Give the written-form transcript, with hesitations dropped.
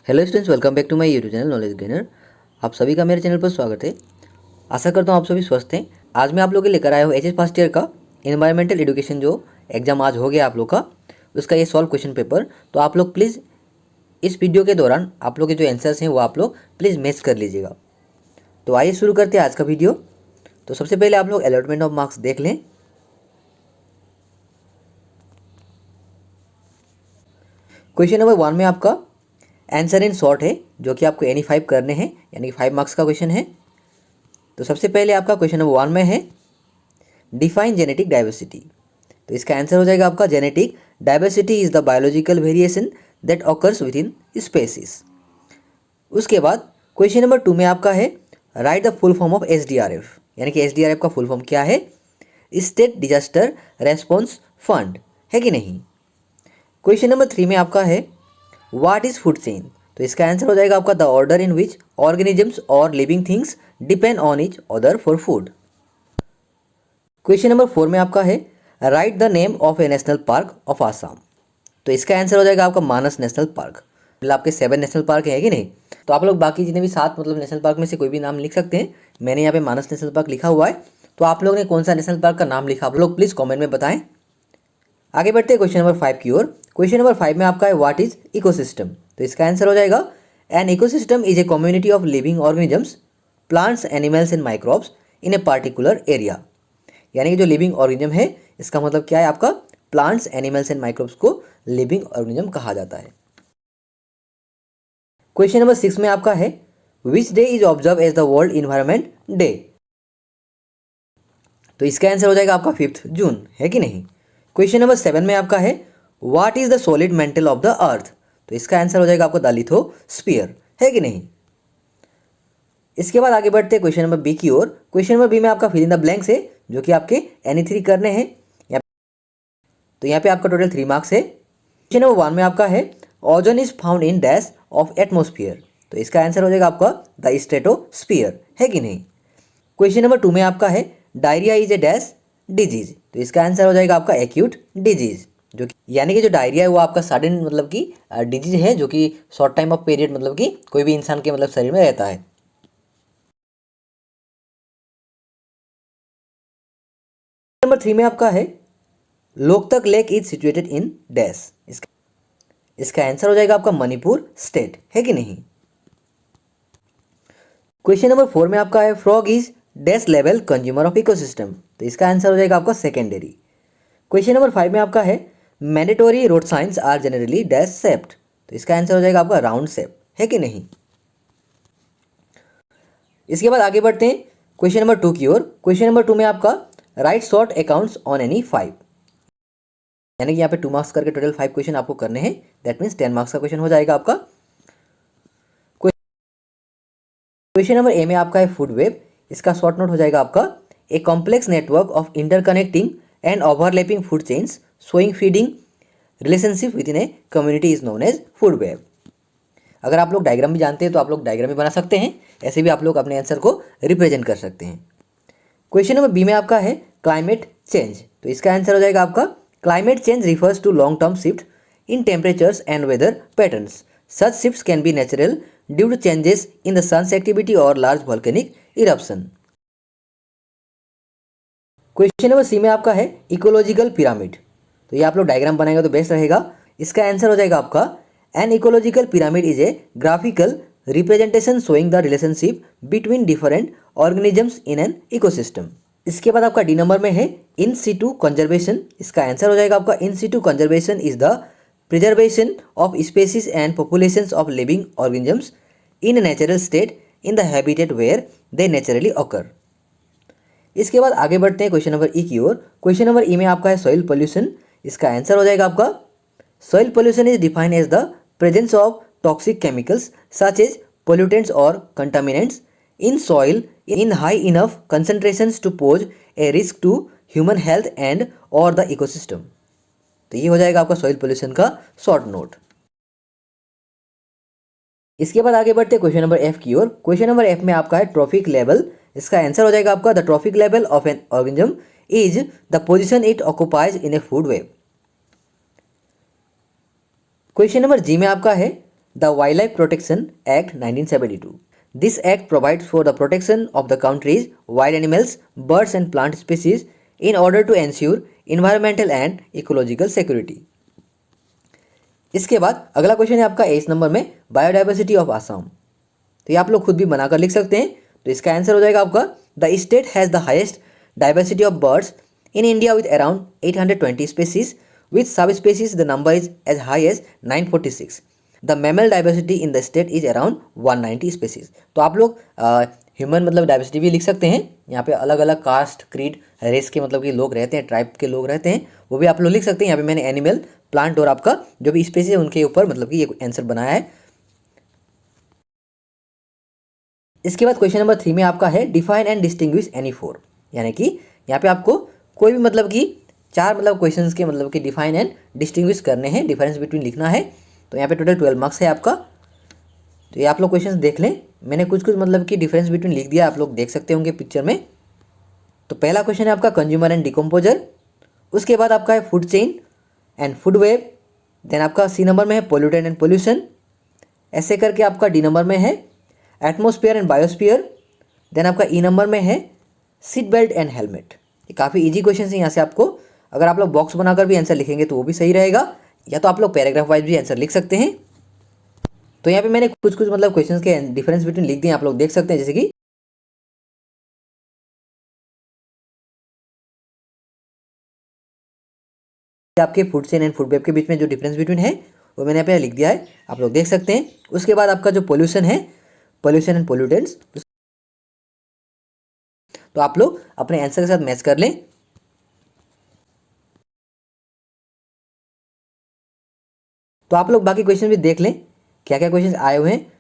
Hello students, welcome back to my YouTube channel knowledge gainer. आप सभी का मेरे चैनल पर स्वागत है। आशा करता हूँ आप सभी स्वस्थ हैं। आज मैं आप लोगों के लेकर आया हूँ एचएस फर्स्ट ईयर का एनवायरमेंटल एजुकेशन जो एग्जाम आज हो गया आप लोग का, उसका ये सॉल्व क्वेश्चन पेपर। तो आप लोग प्लीज़ इस वीडियो के दौरान आप लोग के जो आंसर्स हैं वो आप लोग प्लीज़ मैच कर लीजिएगा। तो आइए शुरू करते हैं आज का वीडियो। तो सबसे पहले आप लोग अलॉटमेंट ऑफ मार्क्स देख लें। क्वेश्चन नंबर 1 में आपका आंसर इन शॉर्ट है, जो कि आपको एनी 5 करने हैं, यानी कि 5 मार्क्स का क्वेश्चन है। तो सबसे पहले आपका क्वेश्चन नंबर 1 में है डिफाइन जेनेटिक डाइवर्सिटी। तो इसका आंसर हो जाएगा आपका genetic diversity is the biological variation that occurs with in species. उसके बाद क्वेश्चन नंबर 2 में आपका है right the full form of SDRF, यानी कि एसडीआरएफ का फुल फॉर्म क्या है? स्टेट डिजास्टर रेस्पॉन्स फंड, है कि नहीं। क्वेश्चन नंबर 3 में आपका है व्हाट इज फूड चेन। तो इसका आंसर हो जाएगा आपका the order in which organisms और living things depend on each other for food. Question number 4 में आपका है right the name of a national park of Assam. तो इसका आंसर हो जाएगा आपका मानस नेशनल पार्क। मतलब आपके 7 नेशनल पार्क है कि नहीं। तो आप लोग बाकी जितने भी 7 मतलब नेशनल पार्क में से कोई भी नाम लिख सकते हैं। मैंने यहाँ पे मानस नेशनल पार्क लिखा हुआ है। तो आप लोगों ने कौन सा नेशनल पार्क का नाम लिखा आप लोग प्लीज़ कॉमेंट में बताएं। आगे बढ़ते हैं क्वेश्चन नंबर 5 की ओर। क्वेश्चन नंबर 5 में आपका है व्हाट इज इकोसिस्टम। तो इसका आंसर हो जाएगा an ecosystem is a community of living organisms, plants, animals and microbes in a particular area. यानी कि जो लिविंग ऑर्गेनिज्म है इसका मतलब क्या है आपका प्लांट्स, एनिमल्स एंड माइक्रोब्स को लिविंग ऑर्गेनिज्म कहा जाता है। क्वेश्चन नंबर 6 में आपका है which day is observe as the world environment day. तो इसका आंसर हो जाएगा आपका 5 जून, है कि नहीं। क्वेश्चन नंबर 7 में आपका है what is the solid mental of the earth. तो इसका आंसर हो जाएगा आपका द लिथोस्फीयर, है कि नहीं। इसके बाद आगे बढ़ते हैं क्वेश्चन नंबर बी की ओर। क्वेश्चन नंबर बी में आपका फिल इन द ब्लैंक्स है, जो कि आपके एनी 3 करने हैं। तो यहाँ पे आपका टोटल 3 मार्क्स है। क्वेश्चन नंबर 1 में आपका है ozone is found in dash of atmosphere. तो इसका आंसर हो जाएगा आपका द स्ट्रेटोस्फियर, है कि नहीं। क्वेश्चन नंबर 2 में आपका है diarrhoea is a dash disease. तो इसका आंसर हो जाएगा आपका एक्यूट डिजीज, जो कि यानी कि जो डायरिया है वो आपका सडन मतलब कि डिजीज है, जो कि शॉर्ट टाइम ऑफ पीरियड मतलब कि कोई भी इंसान के मतलब शरीर में रहता है। नंबर 3 में आपका है Loktak lake is situated in dash. इसका आंसर हो जाएगा आपका मणिपुर स्टेट, है कि नहीं। क्वेश्चन नंबर 4 में आपका है frog is dash level consumer of ecosystem. तो इसका आंसर हो जाएगा आपका सेकेंडरी। क्वेश्चन नंबर 5 में आपका है mandatory road science are generally dash shaped. तो इसका आंसर हो जाएगा आपका राउंड शेप, है कि नहीं। इसके बाद आगे बढ़ते हैं क्वेश्चन नंबर 2 की ओर। क्वेश्चन नंबर 2 में आपका right short accounts on any 5, यानी कि यहाँ पे 2 मार्क्स करके टोटल 5 क्वेश्चन आपको करने हैं। दैट मीन्स 10 मार्क्स का क्वेश्चन हो जाएगा आपका। क्वेश्चन नंबर ए में आपका है फूड वेब। इसका शॉर्ट नोट हो जाएगा आपका a complex network of interconnecting and overlapping food chains showing feeding relationship within a community is known as food web. अगर आप लोग डायग्राम भी जानते हैं तो आप लोग डायग्राम भी बना सकते हैं, ऐसे भी आप लोग अपने आंसर को रिप्रेजेंट कर सकते हैं। क्वेश्चन नंबर बी में आपका है क्लाइमेट चेंज। तो इसका आंसर हो जाएगा आपका climate change refers to long term shifts in temperatures and weather patterns. Such shifts can be natural due to changes in the sun's activity और large volcanic eruption. Question number C में आपका है ecological pyramid. तो ये आप लोग diagram बनाएंगे तो बेस्ट रहेगा। इसका आंसर हो जाएगा आपका an ecological pyramid is a graphical representation showing the relationship between different organisms in an ecosystem. इसके बाद आपका डी नंबर में है इन सिटू कंजर्वेशन। इसका आंसर हो जाएगा आपका in situ conservation is the preservation of species and populations of living organisms in a natural state in the habitat where they naturally occur. इसके बाद आगे बढ़ते हैं क्वेश्चन नंबर ई की ओर। क्वेश्चन नंबर ई में आपका है सॉइल पोल्यूशन। इसका आंसर हो जाएगा आपका soil pollution is defined as the presence of toxic chemicals such as pollutants और contaminants in soil in high enough concentrations to pose a risk to human health and or the ecosystem। तो ये हो जाएगा आपका soil pollution का short note. इसके बाद आगे बढ़ते हैं क्वेश्चन नंबर एफ की ओर। क्वेश्चन नंबर एफ में आपका है ट्रॉफिक लेवल। इसका आंसर हो जाएगा आपका the trophic level of an organism is the position it occupies in a food web. Question number G में आपका है the wildlife protection act 1972. This act provides for the protection of the country's wild animals, birds and plant species in order to ensure environmental and ecological security. इसके बाद अगला question है आपका 8 number में biodiversity of Assam. तो ये आप लोग खुद भी बनाकर लिख सकते हैं। तो इसका आंसर हो जाएगा आपका the state has the highest diversity of birds in India with around 820 species with subspecies the number is as high as 946। The mammal diversity in the state is around 190 species. तो आप लोग human मतलब diversity भी लिख सकते हैं। यहाँ पे अलग अलग कास्ट क्रीड रेस के मतलब कि लोग रहते हैं, ट्राइब के लोग रहते हैं, वो भी आप लोग लिख सकते हैं। यहाँ पे मैंने एनिमल, प्लांट और आपका जो भी स्पेसीज है उनके ऊपर मतलब कि ये आंसर बनाया है। इसके बाद क्वेश्चन नंबर 3 में आपका है define and distinguish any four, यानी कि यहाँ पे आपको कोई भी मतलब कि 4 मतलब क्वेश्चंस के मतलब कि डिफाइन एंड डिस्टिंग्विश करने हैं, डिफरेंस बिटवीन लिखना है। तो यहाँ पे टोटल 12 मार्क्स है आपका। तो ये आप लोग क्वेश्चंस देख लें, मैंने कुछ मतलब कि डिफरेंस बिटवीन लिख दिया, आप लोग देख सकते होंगे पिक्चर में। तो पहला क्वेश्चन है आपका कंज्यूमर एंड डिकम्पोजर, उसके बाद आपका है food chain and food web, then आपका सी नंबर में है पोल्यूटेंट एंड पोल्यूशन, ऐसे करके आपका डी नंबर में है एटमोस्फेयर एंड बायोस्फीयर, देन आपका ई नंबर में है सीट बेल्ट एंड हेलमेट। ये काफ़ी इजी क्वेश्चन है। यहाँ से आपको अगर आप लोग बॉक्स बनाकर भी आंसर लिखेंगे तो वो भी सही रहेगा, या तो आप लोग पैराग्राफ वाइज भी आंसर लिख सकते हैं। तो यहाँ पे मैंने कुछ मतलब क्वेश्चंस के डिफरेंस बिटवीन लिख दिए, आप लोग देख सकते हैं। जैसे कि आपके food chain and food web के बीच में जो डिफरेंस बिटवीन है वो मैंने यहाँ पे लिख दिया है, आप लोग देख सकते हैं। उसके बाद आपका जो पोल्यूशन है, पोल्यूशन एंड पोल्यूटेंट्स, तो आप लोग अपने आंसर के साथ मैच कर लें। तो आप लोग बाकी क्वेश्चन भी देख लें क्या क्या क्वेश्चन आए हुए हैं।